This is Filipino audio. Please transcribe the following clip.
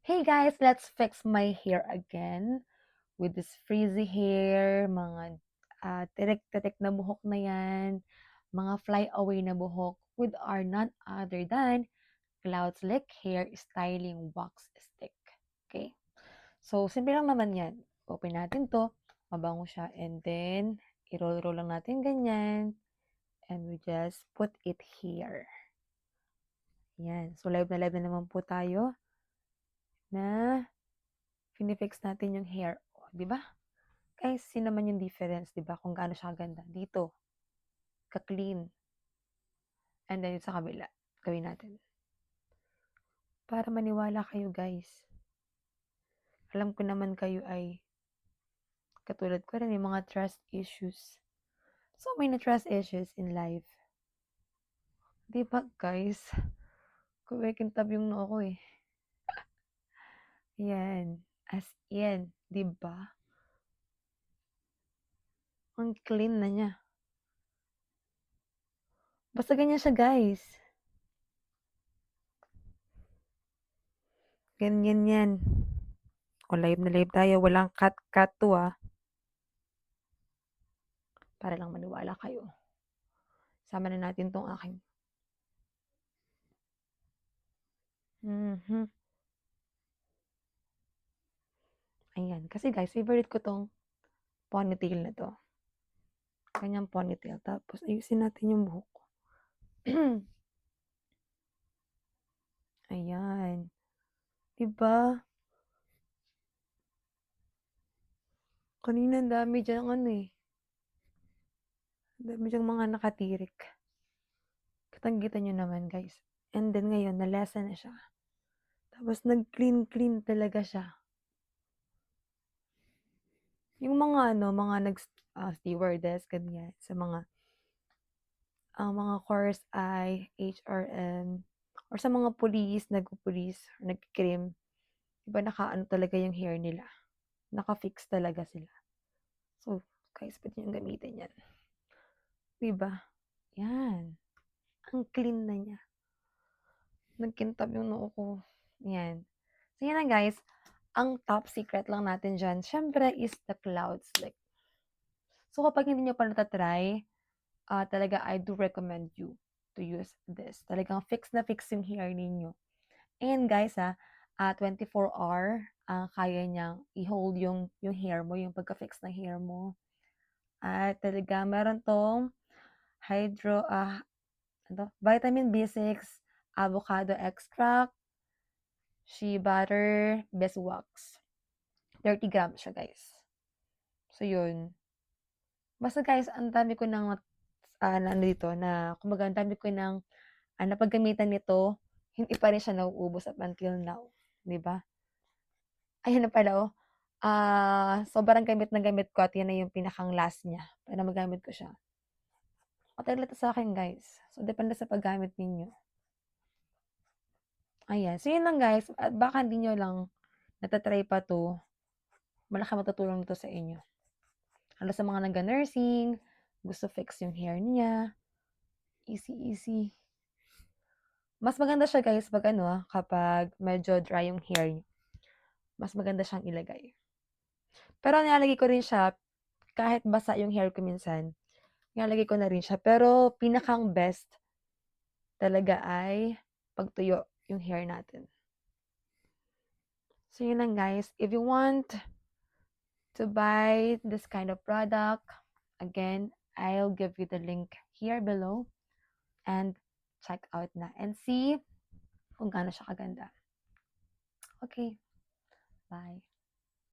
Hey guys, let's fix my hair again with this frizzy hair, mga tirik-tirik na buhok na yan, mga fly away na buhok with our none other than Cloud Slick Hair Styling Wax Stick. Okay? So, simple lang naman yan. Open natin to, mabango siya, and then, i-roll-roll lang natin ganyan, and we just put it here. Yan. So, live na naman po tayo na finifix natin yung hair. O, di ba? Guys, yun naman yung difference, di ba? Kung gaano siya kaganda. Dito, ka-clean. And then, sa kabila, gawin natin. Para maniwala kayo, guys. Alam ko naman kayo ay katulad ko rin, may mga trust issues. So many trust issues in life. Di ba, guys? Kumikintab yung noo ko eh. Yan. As in, di ba? Ang clean na niya. Basta ganyan siya, guys. Ganyan yan. O, live na live tayo. Walang cut-cut to, ah. Para lang maniwala kayo. Sama na natin tong aking. Ayan. Kasi guys, favorite ko tong ponytail na to. Kanyang ponytail. Tapos, ayusin natin yung buhok. Ayan. Diba? Kanina ang dami dyan ano eh. Ang dami dyan mga nakatirik. Kitang-kita nyo naman guys. And then ngayon, nalasa na siya. Tapos nag-clean talaga siya. Yung mga stewardess, ganyan, sa mga course ay HRM, or sa mga police, nag-police, or nag-crim, diba naka-ano talaga yung hair nila. Naka-fix talaga sila. So, guys, pwede nyo gamitin yan. Diba? Yan. Ang clean na niya. Nagkintab yung noo ko. Yan. So, yan lang guys. Ang top secret lang natin dyan, syempre, is the Cloud Slick. So, kapag hindi nyo pa natatry, talaga, I do recommend you to use this. Talagang fix na fix yung hair ninyo. And guys, 24-hour, kaya niyang i-hold yung hair mo, yung pagka-fix ng hair mo. At talaga, meron tong vitamin B6, avocado extract, shea butter, beeswax. 30 grams siya, guys. So, yun. Basta, guys, ang dami ko ng kumbaga, ang dami ko ng napaggamitan nito, hindi pa rin siya nauubos up until now. Diba? Ayun na pala, oh. Sobrang gamit na gamit ko at yan na yung pinakang last niya para magamit ko siya. Matagal ito sa akin, guys. So, depende sa paggamit ninyo. Ayan. So, yun lang, guys. At baka hindi nyo lang natatry pa to. Malaki matutulong nito sa inyo. Lalo sa mga nag-nursing, gusto fix yung hair niya. Easy. Mas maganda siya, guys, kapag medyo dry yung hair niyo. Mas maganda siyang ilagay. Pero nilalagay ko rin siya, kahit basa yung hair ko minsan, nilalagay ko na rin siya. Pero pinakang best talaga ay pagtuyo yung hair natin. So, yun lang, guys. If you want to buy this kind of product, again, I'll give you the link here below and check out na and see kung gaano siya kaganda. Okay, bye.